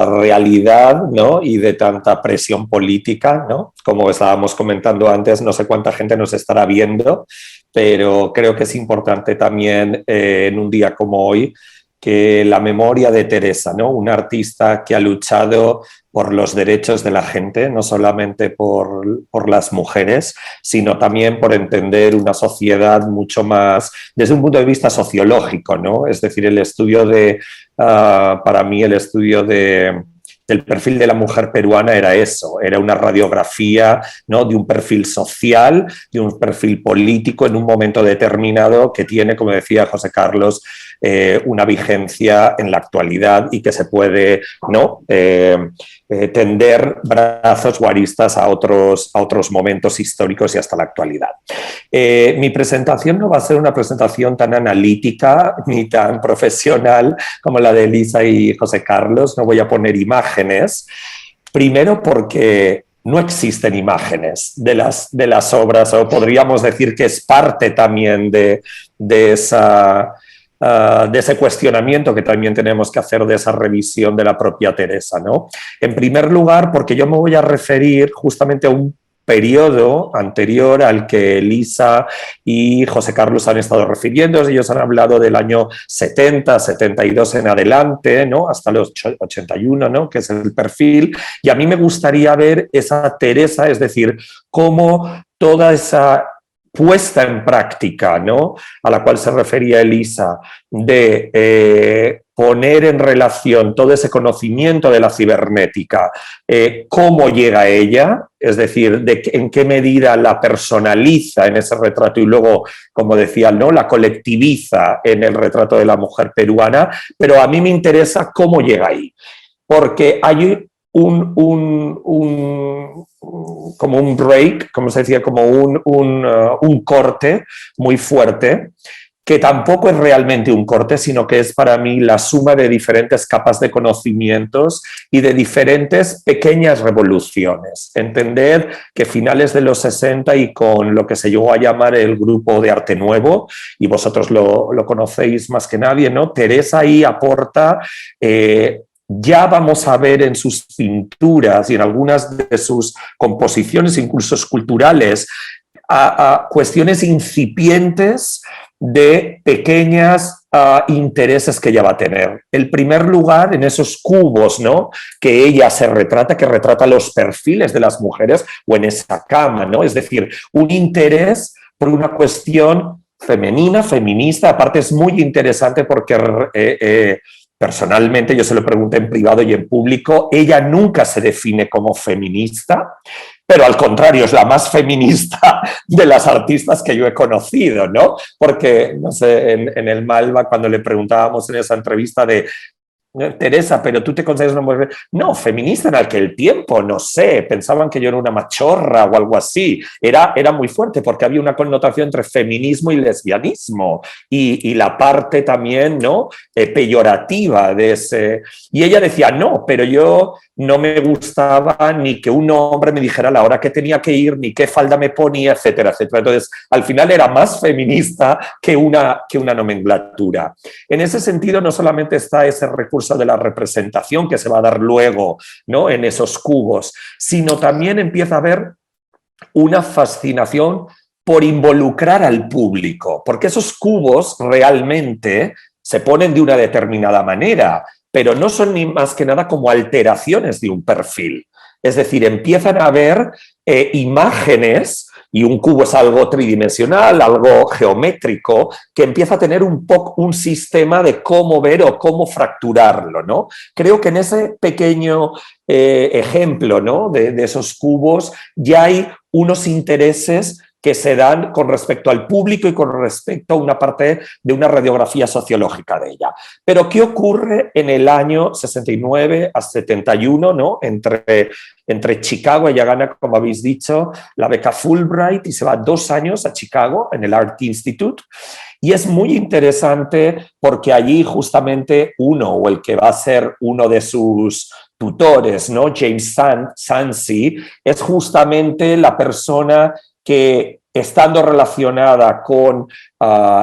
realidad, ¿no? Y de tanta presión política, ¿no? Como estábamos comentando antes, no sé cuánta gente nos estará viendo, pero creo que es importante también en un día como hoy que la memoria de Teresa, ¿no? Una artista que ha luchado por los derechos de la gente, no solamente por las mujeres, sino también por entender una sociedad mucho más desde un punto de vista sociológico, ¿no? Es decir, el estudio para mí el estudio del perfil de la mujer peruana era eso, era una radiografía, ¿no? De un perfil social, de un perfil político en un momento determinado que tiene, como decía José Carlos, una vigencia en la actualidad y que se puede, ¿no? Tender brazos guaristas a otros momentos históricos y hasta la actualidad. Mi presentación no va a ser una presentación tan analítica ni tan profesional como la de Elisa y José Carlos. No voy a poner imágenes, primero porque no existen imágenes de las obras, o podríamos decir que es parte también de ese cuestionamiento que también tenemos que hacer, de esa revisión de la propia Teresa, ¿no? En primer lugar, porque yo me voy a referir justamente a un periodo anterior al que Elisa y José Carlos han estado refiriendo. Ellos han hablado del año 70, 72 en adelante, ¿no? Hasta los 81, ¿no? Que es el perfil. Y a mí me gustaría ver esa Teresa, es decir, cómo toda esa puesta en práctica, ¿no?, a la cual se refería Elisa, de poner en relación todo ese conocimiento de la cibernética, cómo llega a ella, es decir, en qué medida la personaliza en ese retrato y luego, como decía, ¿no?, la colectiviza en el retrato de la mujer peruana, pero a mí me interesa cómo llega ahí, porque hay como un break, como se decía, como un corte muy fuerte, que tampoco es realmente un corte, sino que es para mí la suma de diferentes capas de conocimientos y de diferentes pequeñas revoluciones. Entender que finales de los 60 y con lo que se llegó a llamar el grupo de arte nuevo, y vosotros lo conocéis más que nadie, ¿no?, Teresa ahí aporta... ya vamos a ver en sus pinturas y en algunas de sus composiciones, incluso esculturales, a cuestiones incipientes de pequeños intereses que ella va a tener. El primer lugar en esos cubos, ¿no?, que ella se retrata, que retrata los perfiles de las mujeres o en esa cama, ¿no? Es decir, un interés por una cuestión femenina, feminista. Aparte es muy interesante porque... personalmente, yo se lo pregunté en privado y en público, ella nunca se define como feminista, pero al contrario, es la más feminista de las artistas que yo he conocido, ¿no? Porque, no sé, en el Malva, cuando le preguntábamos en esa entrevista de Teresa, pero tú te consideras una mujer... No, feminista en aquel tiempo, no sé, pensaban que yo era una machorra o algo así. Era muy fuerte porque había una connotación entre feminismo y lesbianismo y la parte también, ¿no?, peyorativa de ese... Y ella decía, no, pero yo no me gustaba ni que un hombre me dijera a la hora que tenía que ir, ni qué falda me ponía, etcétera, etcétera. Entonces, al final era más feminista que una nomenclatura. En ese sentido, no solamente está ese recurso de la representación que se va a dar luego, ¿no?, en esos cubos, sino también empieza a haber una fascinación por involucrar al público, porque esos cubos realmente se ponen de una determinada manera, pero no son ni más que nada como alteraciones de un perfil. Es decir, empiezan a haber imágenes, y un cubo es algo tridimensional, algo geométrico, que empieza a tener un sistema de cómo ver o cómo fracturarlo, ¿no? Creo que en ese pequeño ejemplo, ¿no?, de esos cubos ya hay unos intereses que se dan con respecto al público y con respecto a una parte de una radiografía sociológica de ella. Pero ¿qué ocurre en el año 69 a 71, ¿no?, entre Chicago? Ella gana, como habéis dicho, la beca Fulbright y se va 2 años a Chicago en el Art Institute. Y es muy interesante porque allí justamente el que va a ser uno de sus tutores, ¿no?, James Sansi, es justamente la persona que, estando relacionada con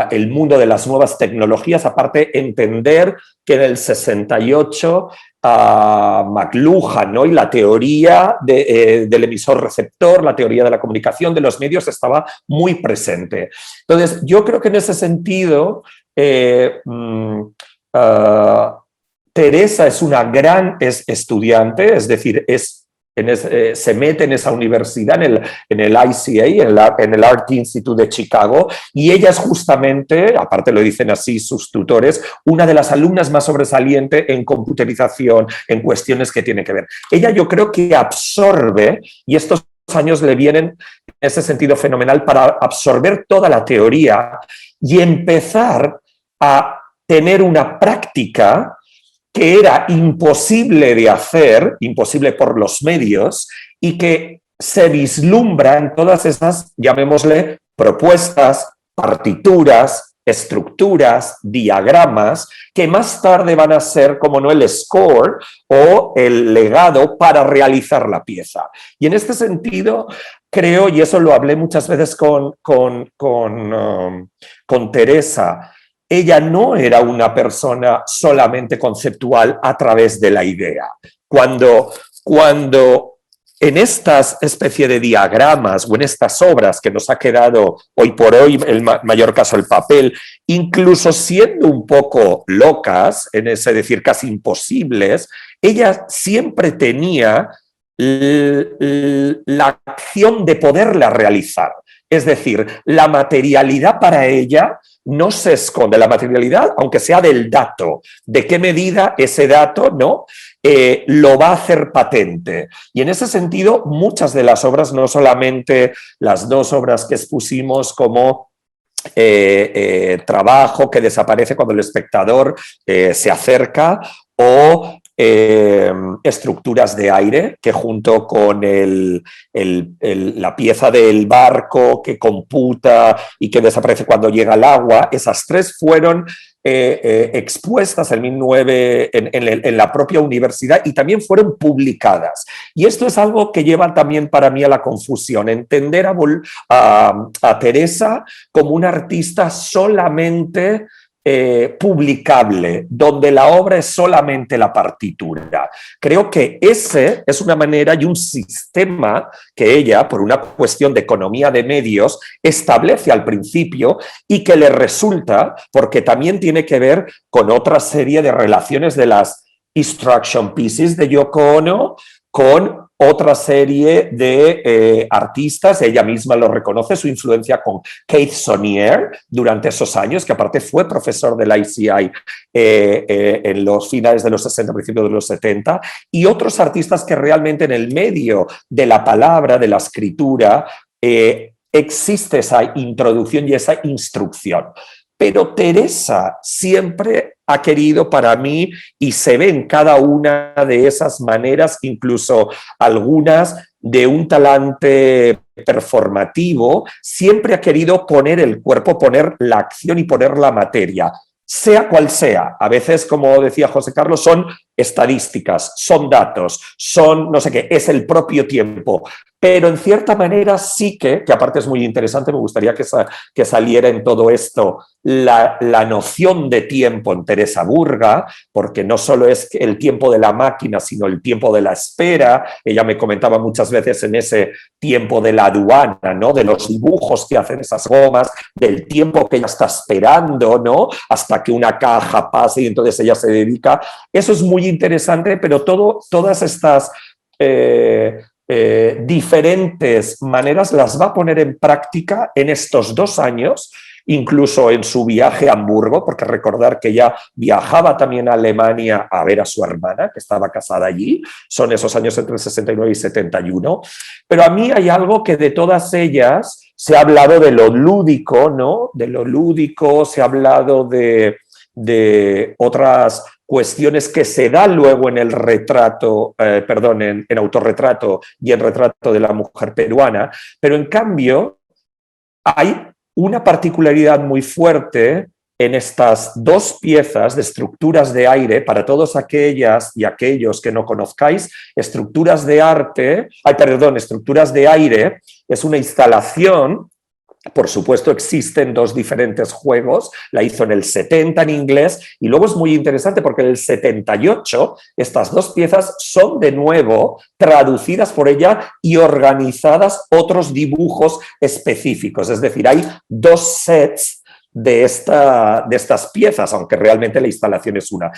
el mundo de las nuevas tecnologías, aparte entender que en el 68 McLuhan, ¿no?, y la teoría del emisor-receptor, la teoría de la comunicación, de los medios, estaba muy presente. Entonces, yo creo que en ese sentido, Teresa es una gran estudiante, es decir, se mete en esa universidad, en el ICA, en el Art Institute de Chicago, y ella es justamente, aparte lo dicen así sus tutores, una de las alumnas más sobresalientes en computerización, en cuestiones que tienen que ver. Ella, yo creo que absorbe, y estos años le vienen en ese sentido fenomenal para absorber toda la teoría y empezar a tener una práctica que era imposible de hacer, imposible por los medios, y que se vislumbra en todas esas, llamémosle, propuestas, partituras, estructuras, diagramas, que más tarde van a ser, como no, el score o el legado para realizar la pieza. Y en este sentido, creo, y eso lo hablé muchas veces con Teresa, ella no era una persona solamente conceptual a través de la idea. Cuando en estas especie de diagramas o en estas obras que nos ha quedado hoy por hoy, el mayor caso el papel, incluso siendo un poco locas, en ese decir casi imposibles, ella siempre tenía la acción de poderla realizar. Es decir, la materialidad para ella no se esconde. La materialidad, aunque sea del dato, de qué medida ese dato, ¿no?, lo va a hacer patente. Y en ese sentido, muchas de las obras, no solamente las dos obras que expusimos como trabajo que desaparece cuando el espectador se acerca, o estructuras de aire, que junto con la pieza del barco que computa y que desaparece cuando llega el agua, esas tres fueron expuestas en la propia universidad y también fueron publicadas. Y esto es algo que lleva también para mí a la confusión, entender a Teresa como una artista solamente publicable, donde la obra es solamente la partitura. Creo que ese es una manera y un sistema que ella, por una cuestión de economía de medios, establece al principio y que le resulta, porque también tiene que ver con otra serie de relaciones de las instruction pieces de Yoko Ono con otra serie de artistas. Ella misma lo reconoce, su influencia con Keith Sonnier durante esos años, que aparte fue profesor de la ICI en los finales de los 60, principios de los 70, y otros artistas que realmente en el medio de la palabra, de la escritura, existe esa introducción y esa instrucción. Pero Teresa siempre ha querido para mí, y se ve en cada una de esas maneras, incluso algunas de un talante performativo, siempre ha querido poner el cuerpo, poner la acción y poner la materia, sea cual sea. A veces, como decía José Carlos, son estadísticas, son datos, son no sé qué, es el propio tiempo. Pero en cierta manera sí que aparte es muy interesante, me gustaría que saliera en todo esto la noción de tiempo en Teresa Burga, porque no solo es el tiempo de la máquina, sino el tiempo de la espera. Ella me comentaba muchas veces en ese tiempo de la aduana, ¿no?, de los dibujos que hacen esas gomas, del tiempo que ella está esperando, ¿no?, hasta que una caja pase y entonces ella se dedica. Eso es muy interesante, pero todas estas diferentes maneras las va a poner en práctica en estos 2 años, incluso en su viaje a Hamburgo, porque recordar que ella viajaba también a Alemania a ver a su hermana, que estaba casada allí. Son esos años entre el 69 y 71. Pero a mí hay algo que de todas ellas se ha hablado de lo lúdico, ¿no? De lo lúdico, se ha hablado de otras cuestiones que se dan luego en el retrato, en autorretrato y en retrato de la mujer peruana, pero en cambio hay una particularidad muy fuerte en estas 2 piezas de estructuras de aire. Para todos aquellas y aquellos que no conozcáis, estructuras de aire es una instalación. Por supuesto, existen 2 diferentes juegos, la hizo en el 70 en inglés, y luego es muy interesante porque en el 78 estas 2 piezas son de nuevo traducidas por ella y organizadas otros dibujos específicos. Es decir, hay 2 sets de estas piezas, aunque realmente la instalación es una.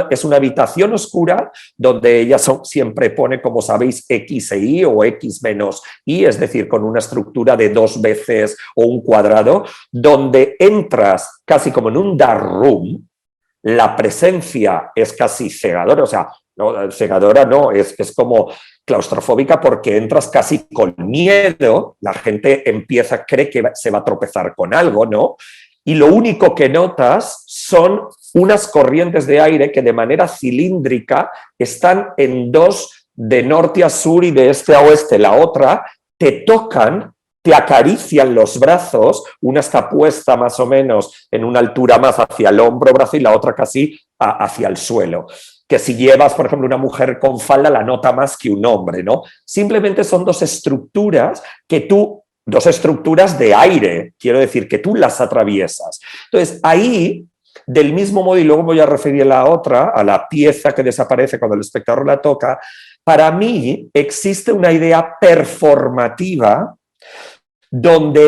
Es una habitación oscura donde ella siempre pone, como sabéis, X e Y o X menos Y, es decir, con una estructura de 2 veces o un cuadrado, donde entras casi como en un dark room. La presencia es casi cegadora, o sea, no, cegadora no, es como claustrofóbica, porque entras casi con miedo, la gente cree que se va a tropezar con algo, ¿no? Y lo único que notas son unas corrientes de aire que de manera cilíndrica están en 2, de norte a sur y de este a oeste. La otra te tocan, te acarician los brazos, una está puesta más o menos en una altura más hacia el hombro, brazo, y la otra casi hacia el suelo. Que si llevas, por ejemplo, una mujer con falda, la nota más que un hombre, ¿no? Simplemente son 2 estructuras que 2 estructuras de aire, quiero decir, que tú las atraviesas. Entonces, ahí, del mismo modo, y luego voy a referir a la otra, a la pieza que desaparece cuando el espectador la toca, para mí existe una idea performativa donde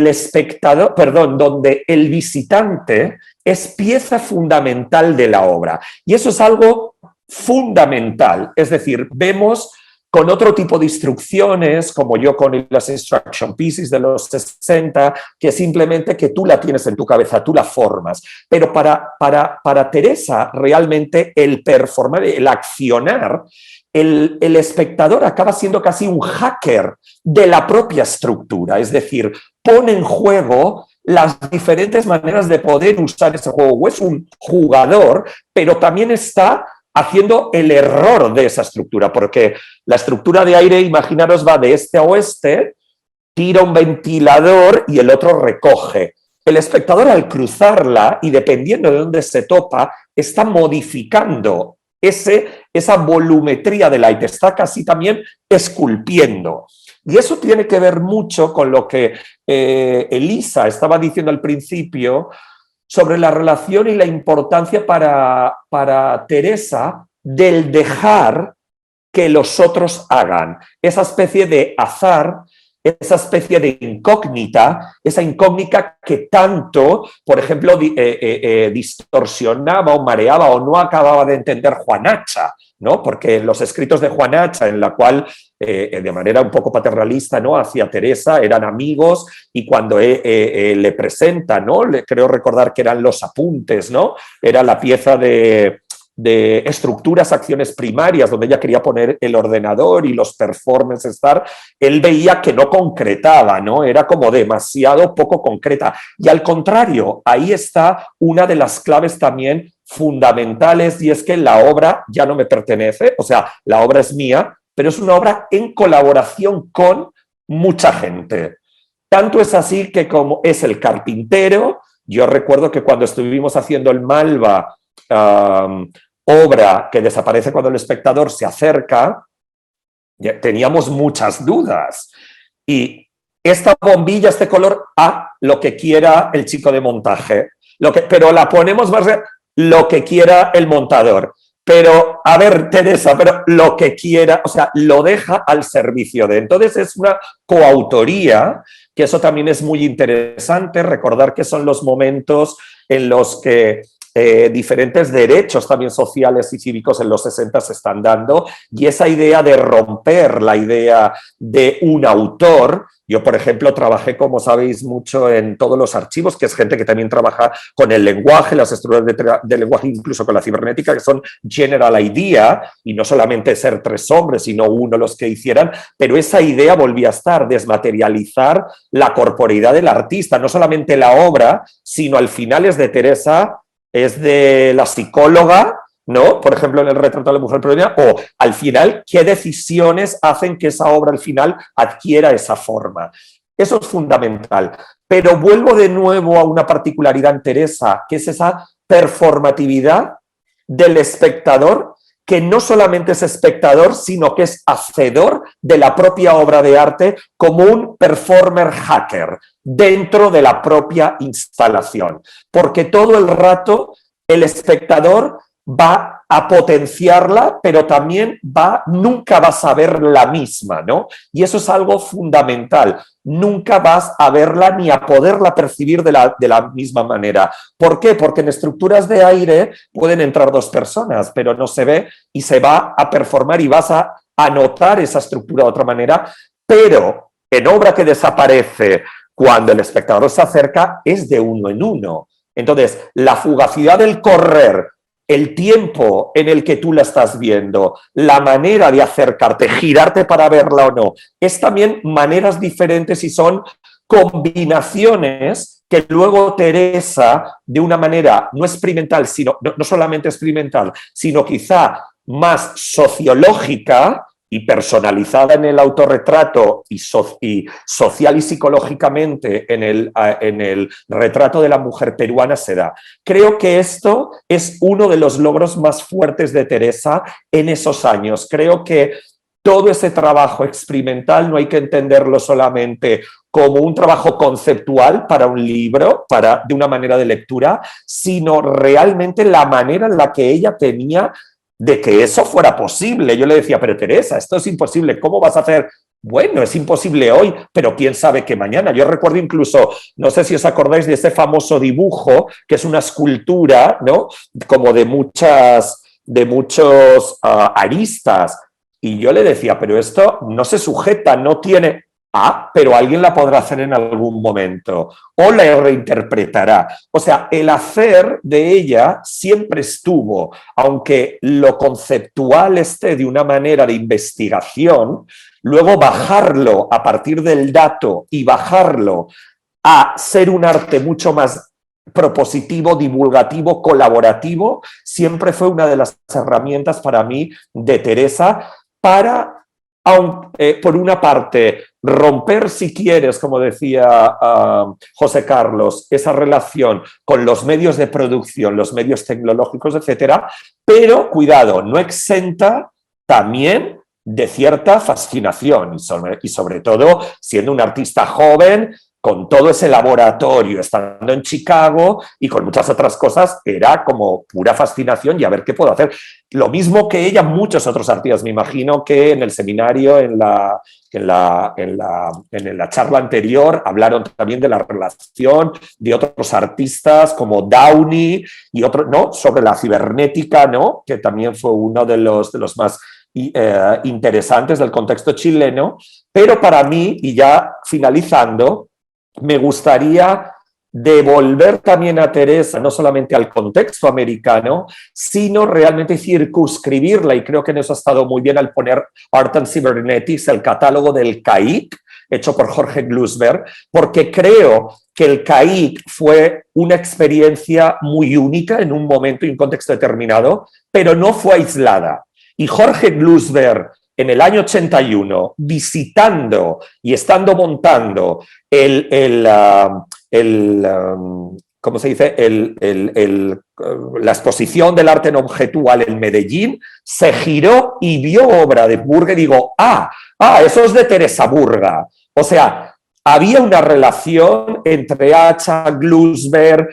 donde el visitante es pieza fundamental de la obra. Y eso es algo fundamental, es decir, vemos con otro tipo de instrucciones, como yo con las instruction pieces de los 60, que simplemente que tú la tienes en tu cabeza, tú la formas. Pero para Teresa, realmente el performar, el accionar, el espectador acaba siendo casi un hacker de la propia estructura, es decir, pone en juego las diferentes maneras de poder usar ese juego. O es un jugador, pero también está haciendo el error de esa estructura, porque la estructura de aire, imaginaros, va de este a oeste, tira un ventilador y el otro recoge. El espectador, al cruzarla y dependiendo de dónde se topa, está modificando esa volumetría del aire, está casi también esculpiendo. Y eso tiene que ver mucho con lo que Elisa estaba diciendo al principio sobre la relación y la importancia para Teresa del dejar que los otros hagan. Esa especie de azar, esa especie de incógnita, esa incógnita que tanto, por ejemplo, distorsionaba o mareaba o no acababa de entender Juanacha, ¿no? Porque en los escritos de Juanacha, en la cual de manera un poco paternalista, ¿no?, hacia Teresa, eran amigos, y cuando le presenta, ¿no?, creo recordar que eran los apuntes, ¿no?, era la pieza de estructuras, acciones primarias, donde ella quería poner el ordenador y los performances, él veía que no concretaba, ¿no? Era como demasiado poco concreta. Y al contrario, ahí está una de las claves también fundamentales, y es que la obra ya no me pertenece, o sea, la obra es mía, pero es una obra en colaboración con mucha gente. Tanto es así que como es el carpintero, yo recuerdo que cuando estuvimos haciendo el Malva, obra que desaparece cuando el espectador se acerca, teníamos muchas dudas. Y esta bombilla, este color, lo que quiera el chico de montaje, pero la ponemos más lo que quiera el montador. Pero, a ver, Teresa, pero lo que quiera, o sea, lo deja al servicio de. Entonces es una coautoría, que eso también es muy interesante, recordar que son los momentos en los que diferentes derechos también sociales y cívicos en los 60 se están dando, y esa idea de romper la idea de un autor. Yo, por ejemplo, trabajé, como sabéis, mucho en todos los archivos, que es gente que también trabaja con el lenguaje, las estructuras de lenguaje, incluso con la cibernética, que son general idea, y no solamente ser tres hombres, sino uno los que hicieran, pero esa idea volvía a estar, desmaterializar la corporeidad del artista, no solamente la obra, sino al final es de Teresa, es de la psicóloga, ¿no? Por ejemplo, en el retrato de la mujer peruana, o al final, ¿qué decisiones hacen que esa obra al final adquiera esa forma? Eso es fundamental. Pero vuelvo de nuevo a una particularidad en Teresa, que es esa performatividad del espectador, que no solamente es espectador, sino que es hacedor de la propia obra de arte como un performer hacker dentro de la propia instalación. Porque todo el rato el espectador va a potenciarla, pero también nunca vas a ver la misma, ¿no? Y eso es algo fundamental. Nunca vas a verla ni a poderla percibir de la misma manera. ¿Por qué? Porque en estructuras de aire pueden entrar dos personas, pero no se ve y se va a performar y vas a notar esa estructura de otra manera, pero en obra que desaparece cuando el espectador se acerca es de uno en uno. Entonces, la fugacidad del correr, el tiempo en el que tú la estás viendo, la manera de acercarte, girarte para verla o no, es también maneras diferentes y son combinaciones que luego Teresa, de una manera no experimental, sino no solamente experimental, sino quizá más sociológica y personalizada en el autorretrato y social y psicológicamente en el retrato de la mujer peruana se da. Creo que esto es uno de los logros más fuertes de Teresa en esos años. Creo que todo ese trabajo experimental no hay que entenderlo solamente como un trabajo conceptual para un libro, de una manera de lectura, sino realmente la manera en la que ella tenía de que eso fuera posible. Yo le decía, pero Teresa, esto es imposible, ¿cómo vas a hacer? Bueno, es imposible hoy, pero quién sabe que mañana. Yo recuerdo incluso, no sé si os acordáis de ese famoso dibujo, que es una escultura, ¿no?, como de muchos aristas, Y yo le decía, pero esto no se sujeta, no tiene... Ah, pero alguien la podrá hacer en algún momento o la reinterpretará. O sea, el hacer de ella siempre estuvo, aunque lo conceptual esté de una manera de investigación, luego bajarlo a partir del dato y bajarlo a ser un arte mucho más propositivo, divulgativo, colaborativo, siempre fue una de las herramientas para mí de Teresa para, por una parte, romper, si quieres, como decía José Carlos, esa relación con los medios de producción, los medios tecnológicos, etcétera, pero, cuidado, no exenta también de cierta fascinación y sobre todo siendo un artista joven, con todo ese laboratorio, estando en Chicago y con muchas otras cosas, era como pura fascinación y a ver qué puedo hacer. Lo mismo que ella, muchos otros artistas. Me imagino que en el seminario, en la charla anterior, hablaron también de la relación de otros artistas como Downey y otros, ¿no? Sobre la cibernética, ¿no? Que también fue uno de los más interesantes del contexto chileno. Pero para mí, y ya finalizando, me gustaría devolver también a Teresa, no solamente al contexto americano, sino realmente circunscribirla, y creo que en eso ha estado muy bien al poner Art and Cybernetics, el catálogo del CAIC, hecho por Jorge Glusberg, porque creo que el CAIC fue una experiencia muy única en un momento y un contexto determinado, pero no fue aislada. Y Jorge Glusberg, en el año 81, visitando y estando montando ¿cómo se dice? La exposición del arte no objetual en Medellín, se giró y vio obra de Burga y digo, eso es de Teresa Burga. O sea, había una relación entre Acha, Glusberg,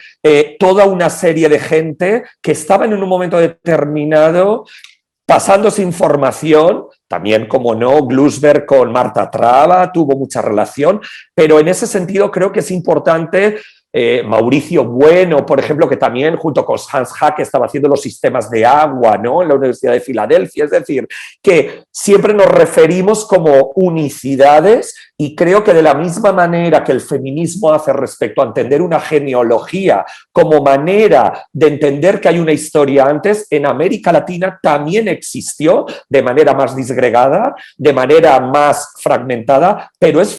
toda una serie de gente que estaban en un momento determinado pasándose información, también, como no, Glusberg con Marta Traba tuvo mucha relación, pero en ese sentido creo que es importante Mauricio Bueno, por ejemplo, que también junto con Hans Hack estaba haciendo los sistemas de agua, ¿no? En la Universidad de Filadelfia, es decir, que siempre nos referimos como unicidades y creo que de la misma manera que el feminismo hace respecto a entender una genealogía como manera de entender que hay una historia antes, en América Latina también existió de manera más disgregada, de manera más fragmentada, pero es